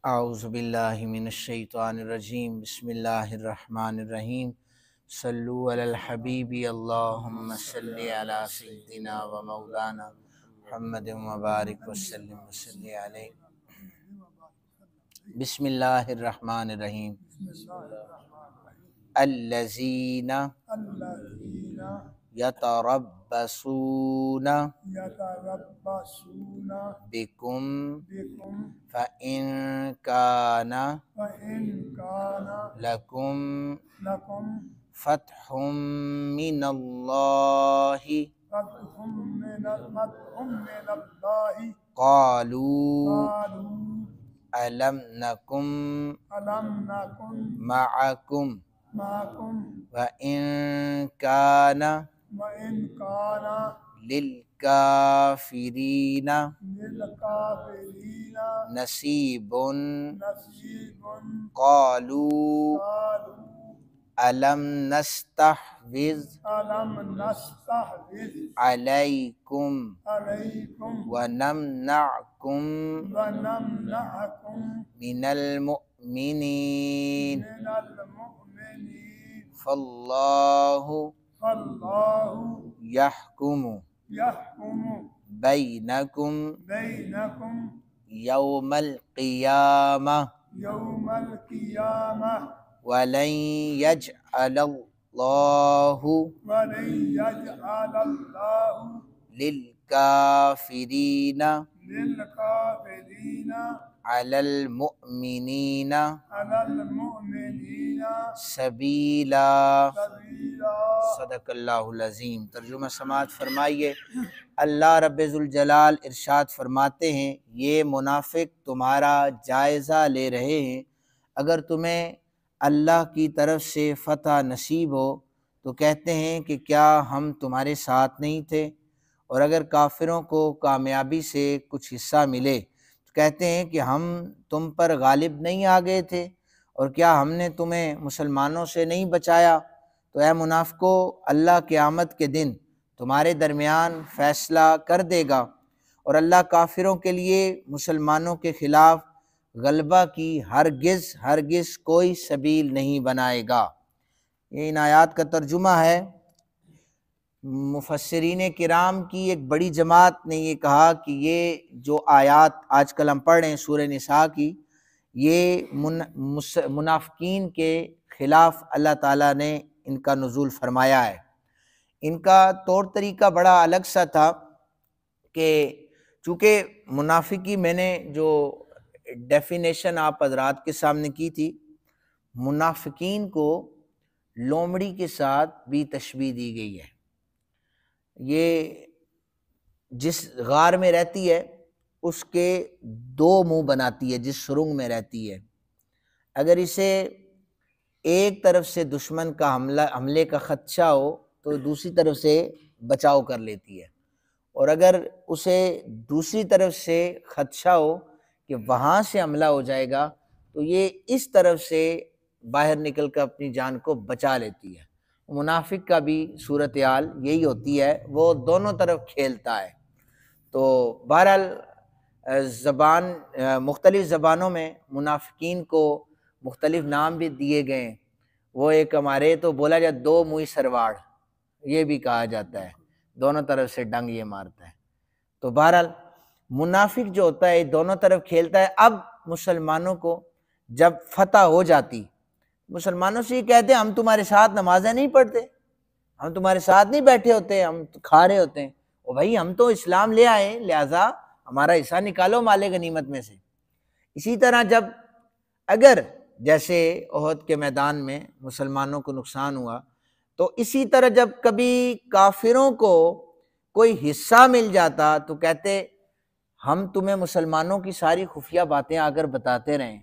اعوذ باللہ من الشیطان الرجیم بسم اللہ الرحمن الرحیم صلو علی الحبیب اللہم صلی علی سیدنا و مولانا محمد مبارک وسلم وصلی علیہ۔ بسم اللہ الرحمن الرحیم۔ الذین یتربصون بکم فإن کان لکم فتح من اللہ قالوا ألم نكن معكم وإن كان للكافرين نصيب قالوا ألم نستحوذ عليكم ونمنعكم من المؤمنين فالله يحكم بينكم يوم القيامة ولن يجعل الله للكافرين على المؤمنين سبیلا۔ صدق اللہ العظیم۔ ترجمہ سماعت فرمائیے۔ اللہ رب ذوالجلال ارشاد فرماتے ہیں، یہ منافق تمہارا جائزہ لے رہے ہیں، اگر تمہیں اللہ کی طرف سے فتح نصیب ہو تو کہتے ہیں کہ کیا ہم تمہارے ساتھ نہیں تھے، اور اگر کافروں کو کامیابی سے کچھ حصہ ملے تو کہتے ہیں کہ ہم تم پر غالب نہیں آ گئے تھے، اور کیا ہم نے تمہیں مسلمانوں سے نہیں بچایا؟ تو اے منافقو، اللہ قیامت کے دن تمہارے درمیان فیصلہ کر دے گا، اور اللہ کافروں کے لیے مسلمانوں کے خلاف غلبہ کی ہرگز کوئی سبیل نہیں بنائے گا۔ یہ ان آیات کا ترجمہ ہے۔ مفسرین کرام کی ایک بڑی جماعت نے یہ کہا کہ یہ جو آیات آج کل ہم پڑھ رہے ہیں سورہ نساء کی، یہ منافقین کے خلاف اللہ تعالیٰ نے ان کا نزول فرمایا ہے۔ ان کا طور طریقہ بڑا الگ سا تھا کہ چونکہ منافقی میں نے جو ڈیفینیشن آپ حضرات کے سامنے کی تھی، منافقین کو لومڑی کے ساتھ بھی تشبیہ دی گئی ہے۔ یہ جس غار میں رہتی ہے اس کے دو منہ بناتی ہے، جس سرنگ میں رہتی ہے، اگر اسے ایک طرف سے دشمن کا حملے کا خدشہ ہو تو دوسری طرف سے بچاؤ کر لیتی ہے، اور اگر اسے دوسری طرف سے خدشہ ہو کہ وہاں سے حملہ ہو جائے گا تو یہ اس طرف سے باہر نکل کر اپنی جان کو بچا لیتی ہے۔ منافق کا بھی صورتحال یہی ہوتی ہے، وہ دونوں طرف کھیلتا ہے۔ تو بہرحال مختلف زبانوں میں منافقین کو مختلف نام بھی دیے گئے ہیں۔ وہ ایک ہمارے تو بولا جائے دو منہی سرواڑ، یہ بھی کہا جاتا ہے، دونوں طرف سے ڈنگ یہ مارتا ہے۔ تو بہرحال منافق جو ہوتا ہے دونوں طرف کھیلتا ہے۔ اب مسلمانوں کو جب فتح ہو جاتی، مسلمانوں سے یہ کہتے ہیں ہم تمہارے ساتھ نمازیں نہیں پڑھتے، ہم تمہارے ساتھ نہیں بیٹھے ہوتے، ہم کھا رہے ہوتے ہیں، او بھائی ہم تو اسلام لے آئے، لہٰذا ہمارا حصہ نکالو مال غنیمت میں سے۔ اسی طرح جب اگر جیسے احد کے میدان میں مسلمانوں کو نقصان ہوا، تو اسی طرح جب کبھی کافروں کو کوئی حصہ مل جاتا تو کہتے ہم تمہیں مسلمانوں کی ساری خفیہ باتیں آ کر بتاتے رہیں،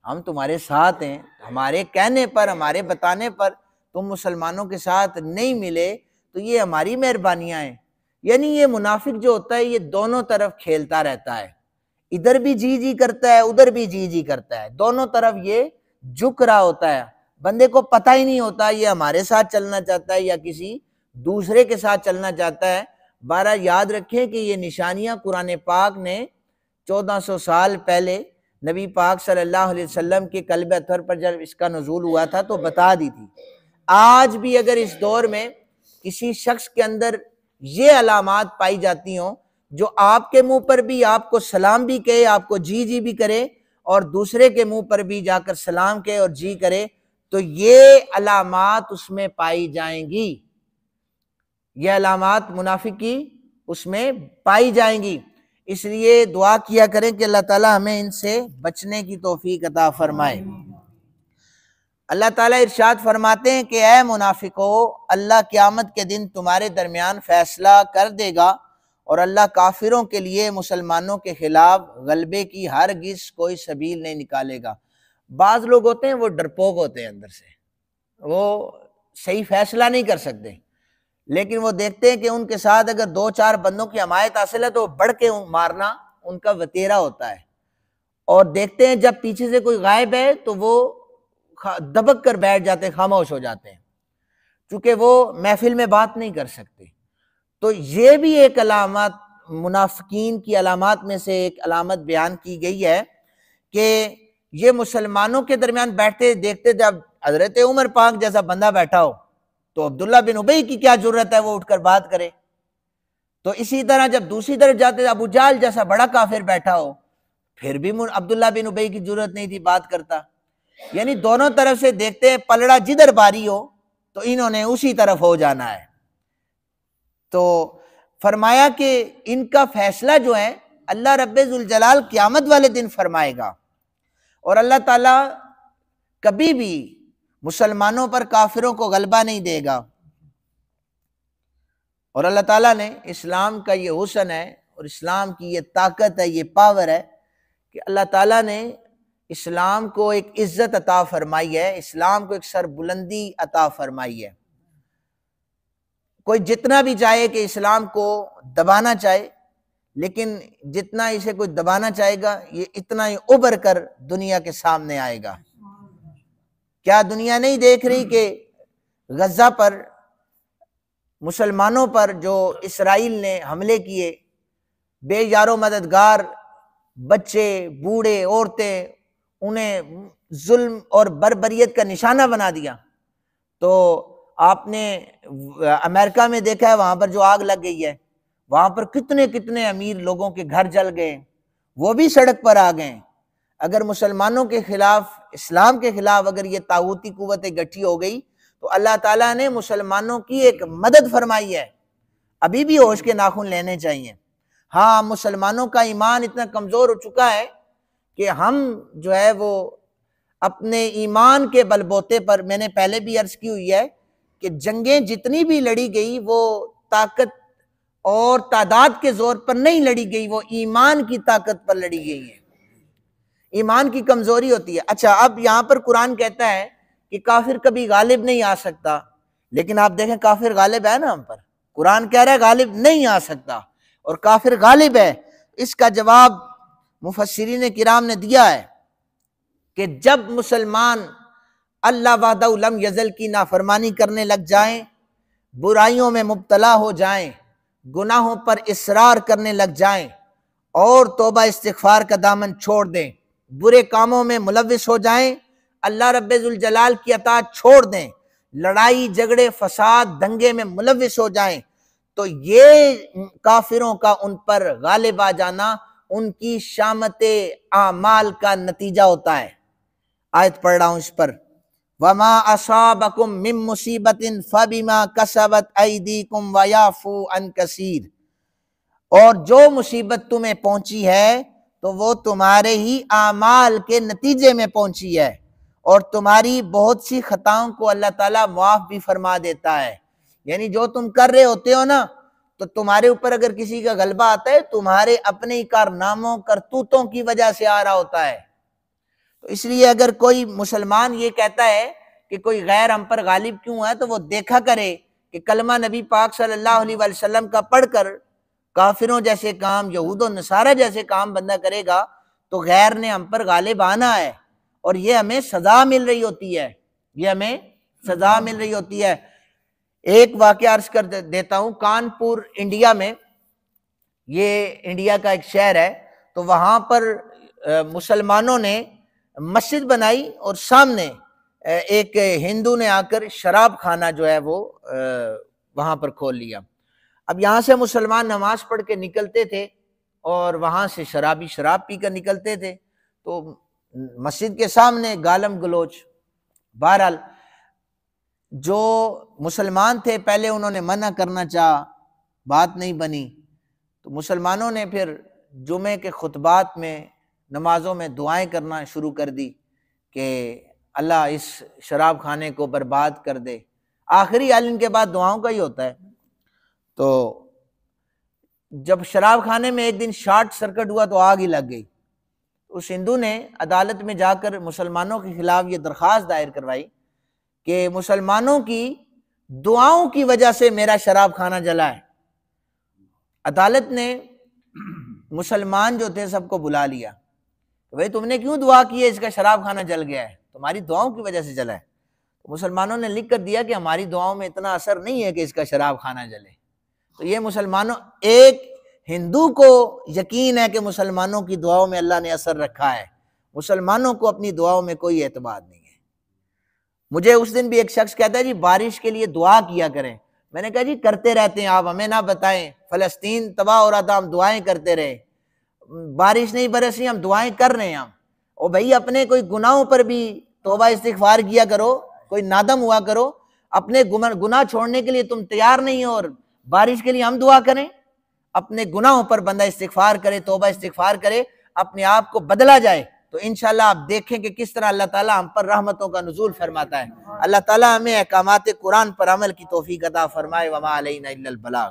ہم تمہارے ساتھ ہیں، ہمارے کہنے پر، ہمارے بتانے پر تم مسلمانوں کے ساتھ نہیں ملے تو یہ ہماری مہربانیاں ہیں۔ یعنی یہ منافق جو ہوتا ہے یہ دونوں طرف کھیلتا رہتا ہے، ادھر بھی جی جی کرتا ہے، ادھر بھی جی جی کرتا ہے، دونوں طرف یہ جھک رہا ہوتا ہے۔ بندے کو پتہ ہی نہیں ہوتا یہ ہمارے ساتھ چلنا چاہتا ہے یا کسی دوسرے کے ساتھ چلنا چاہتا ہے۔ بارہ یاد رکھیں کہ یہ نشانیاں قرآن پاک نے 1400 سال پہلے نبی پاک صلی اللہ علیہ وسلم کے قلب اطہر پر جب اس کا نزول ہوا تھا تو بتا دی تھی۔ آج بھی اگر اس دور میں کسی شخص کے اندر یہ علامات پائی جاتی ہوں، جو آپ کے منہ پر بھی آپ کو سلام بھی کہے، آپ کو جی جی بھی کرے، اور دوسرے کے منہ پر بھی جا کر سلام کہے اور جی کرے، تو یہ علامات اس میں پائی جائیں گی، یہ علامات منافق کی اس میں پائی جائیں گی۔ اس لیے دعا کیا کریں کہ اللہ تعالیٰ ہمیں ان سے بچنے کی توفیق عطا فرمائے۔ اللہ تعالیٰ ارشاد فرماتے ہیں کہ اے منافقو، اللہ قیامت کے دن تمہارے درمیان فیصلہ کر دے گا، اور اللہ کافروں کے لیے مسلمانوں کے خلاف غلبے کی ہرگز کوئی سبیل نہیں نکالے گا۔ بعض لوگ ہوتے ہیں وہ ڈرپوک ہوتے ہیں، اندر سے وہ صحیح فیصلہ نہیں کر سکتے، لیکن وہ دیکھتے ہیں کہ ان کے ساتھ اگر 2-4 بندوں کی حمایت حاصل ہے تو بڑھ کے مارنا ان کا وتیرہ ہوتا ہے، اور دیکھتے ہیں جب پیچھے سے کوئی غائب ہے تو وہ دبک کر بیٹھ جاتے ہیں، خاموش ہو جاتے ہیں، چونکہ وہ محفل میں بات نہیں کر سکتے۔ تو یہ بھی ایک علامت، منافقین کی علامات میں سے ایک علامت بیان کی گئی ہے کہ یہ مسلمانوں کے درمیان بیٹھتے دیکھتے، جب حضرت عمر پاک جیسا بندہ بیٹھا ہو تو عبداللہ بن ابی کی کیا جرت ہے وہ اٹھ کر بات کرے، تو اسی طرح جب دوسری طرف جاتے ابو جہل جیسا بڑا کافر بیٹھا ہو پھر بھی عبداللہ بن ابی کی جرت نہیں تھی بات کرتا۔ یعنی دونوں طرف سے دیکھتے ہیں، پلڑا جدھر باری ہو تو انہوں نے اسی طرف ہو جانا ہے۔ تو فرمایا کہ ان کا فیصلہ جو ہے اللہ رب ذوالجلال قیامت والے دن فرمائے گا، اور اللہ تعالیٰ کبھی بھی مسلمانوں پر کافروں کو غلبہ نہیں دے گا۔ اور اللہ تعالیٰ نے اسلام کا یہ حسن ہے اور اسلام کی یہ طاقت ہے، یہ پاور ہے کہ اللہ تعالیٰ نے اسلام کو ایک عزت عطا فرمائی ہے، اسلام کو ایک سربلندی عطا فرمائی ہے۔ کوئی جتنا بھی چاہے کہ اسلام کو دبانا چاہے، لیکن جتنا اسے کوئی دبانا چاہے گا یہ اتنا ہی ابھر کر دنیا کے سامنے آئے گا۔ کیا دنیا نہیں دیکھ رہی کہ غزہ پر مسلمانوں پر جو اسرائیل نے حملے کیے، بے یار و مددگار بچے، بوڑھے، عورتیں، انہیں ظلم اور بربریت کا نشانہ بنا دیا؟ تو آپ نے امریکہ میں دیکھا ہے وہاں پر جو آگ لگ گئی ہے، وہاں پر کتنے کتنے امیر لوگوں کے گھر جل گئے، وہ بھی سڑک پر آ گئے۔ اگر مسلمانوں کے خلاف، اسلام کے خلاف اگر یہ طاغوتی قوت اکٹھی ہو گئی تو اللہ تعالیٰ نے مسلمانوں کی ایک مدد فرمائی ہے۔ ابھی بھی ہوش کے ناخن لینے چاہیے۔ ہاں، مسلمانوں کا ایمان اتنا کمزور ہو چکا ہے کہ ہم جو ہے وہ اپنے ایمان کے بل بوتے پر، میں نے پہلے بھی عرض کی ہوئی ہے کہ جنگیں جتنی بھی لڑی گئی وہ طاقت اور تعداد کے زور پر نہیں لڑی گئی، وہ ایمان کی طاقت پر لڑی گئی ہے۔ ایمان کی کمزوری ہوتی ہے۔ اچھا، اب یہاں پر قرآن کہتا ہے کہ کافر کبھی غالب نہیں آ سکتا، لیکن آپ دیکھیں کافر غالب ہے نا ہم پر۔ قرآن کہہ رہا ہے غالب نہیں آ سکتا، اور کافر غالب ہے۔ اس کا جواب مفسرین کرام نے دیا ہے کہ جب مسلمان اللہ وحدہ لم یزل کی نافرمانی کرنے لگ جائیں، برائیوں میں مبتلا ہو جائیں، گناہوں پر اصرار کرنے لگ جائیں اور توبہ استغفار کا دامن چھوڑ دیں، برے کاموں میں ملوث ہو جائیں، اللہ رب ذوالجلال کی اطاعت چھوڑ دیں، لڑائی جھگڑے فساد دنگے میں ملوث ہو جائیں، تو یہ کافروں کا ان پر غالب آ جانا ان کی شامت اعمال کا نتیجہ ہوتا ہے۔ آیت پڑھ رہا ہوں اس پر، وَمَا أَصَابَكُم مِّن مُّصِيبَةٍ فَبِمَا كَسَبَتْ أَيْدِيكُمْ وَيَعْفُو عَن كَثِيرٍ، اور جو مصیبت تمہیں پہنچی ہے تو وہ تمہارے ہی اعمال کے نتیجے میں پہنچی ہے، اور تمہاری بہت سی خطاؤں کو اللہ تعالیٰ معاف بھی فرما دیتا ہے۔ یعنی جو تم کر رہے ہوتے ہو نا، تو تمہارے اوپر اگر کسی کا غلبہ آتا ہے تمہارے اپنے کارناموں کرتوتوں کی وجہ سے آ رہا ہوتا ہے۔ تو اس لیے اگر کوئی مسلمان یہ کہتا ہے کہ کوئی غیر ہم پر غالب کیوں ہے، تو وہ دیکھا کرے کہ کلمہ نبی پاک صلی اللہ علیہ وسلم کا پڑھ کر کافروں جیسے کام، یہود و نصارہ جیسے کام بندہ کرے گا تو غیر نے ہم پر غالب آنا ہے، اور یہ ہمیں سزا مل رہی ہوتی ہے، یہ ہمیں سزا مل رہی ہوتی ہے۔ ایک واقعہ عرض کر دیتا ہوں، کانپور انڈیا میں، یہ انڈیا کا ایک شہر ہے، تو وہاں پر مسلمانوں نے مسجد بنائی اور سامنے ایک ہندو نے آ کر شراب خانہ جو ہے وہ وہاں پر کھول لیا۔ اب یہاں سے مسلمان نماز پڑھ کے نکلتے تھے اور وہاں سے شرابی شراب پی کر نکلتے تھے، تو مسجد کے سامنے گالم گلوچ۔ بہرحال جو مسلمان تھے پہلے انہوں نے منع کرنا چاہا، بات نہیں بنی، تو مسلمانوں نے پھر جمعے کے خطبات میں نمازوں میں دعائیں کرنا شروع کر دی کہ اللہ اس شراب خانے کو برباد کر دے۔ آخری عالم کے بعد دعاؤں کا ہی ہوتا ہے۔ تو جب شراب خانے میں ایک دن شارٹ سرکٹ ہوا تو آگ ہی لگ گئی۔ اس ہندو نے عدالت میں جا کر مسلمانوں کے خلاف یہ درخواست دائر کروائی کہ مسلمانوں کی دعاؤں کی وجہ سے میرا شراب خانہ جلا ہے۔ عدالت نے مسلمان جو تھے سب کو بلا لیا، بھئی تم نے کیوں دعا کی ہے اس کا شراب خانہ جل گیا ہے؟ تمہاری دعاؤں کی وجہ سے جلا ہے۔ مسلمانوں نے لکھ کر دیا کہ ہماری دعاؤں میں اتنا اثر نہیں ہے کہ اس کا شراب خانہ جلے۔ تو یہ مسلمانوں، ایک ہندو کو یقین ہے کہ مسلمانوں کی دعاؤں میں اللہ نے اثر رکھا ہے، مسلمانوں کو اپنی دعاؤں میں کوئی اعتماد نہیں ہے۔ مجھے اس دن بھی ایک شخص کہتا ہے جی بارش کے لیے دعا کیا کریں۔ میں نے کہا جی کرتے رہتے ہیں، آپ ہمیں نہ بتائیں، فلسطین تباہ ہو رہا تھا ہم دعائیں کرتے رہے، بارش نہیں برسی ہم دعائیں کر رہے ہیں ہم۔ اور بھائی اپنے کوئی گناہوں پر بھی توبہ استغفار کیا کرو، کوئی نادم ہوا کرو، اپنے گناہ چھوڑنے کے لیے تم تیار نہیں ہو اور بارش کے لیے ہم دعا کریں؟ اپنے گناہوں پر بندہ استغفار کرے، توبہ استغفار کرے، اپنے آپ کو بدلا جائے تو انشاءاللہ آپ دیکھیں کہ کس طرح اللہ تعالیٰ ہم پر رحمتوں کا نزول فرماتا ہے۔ اللہ تعالیٰ ہمیں احکامات قرآن پر عمل کی توفیق عطا فرمائے۔ وما علینا الا البلاغ۔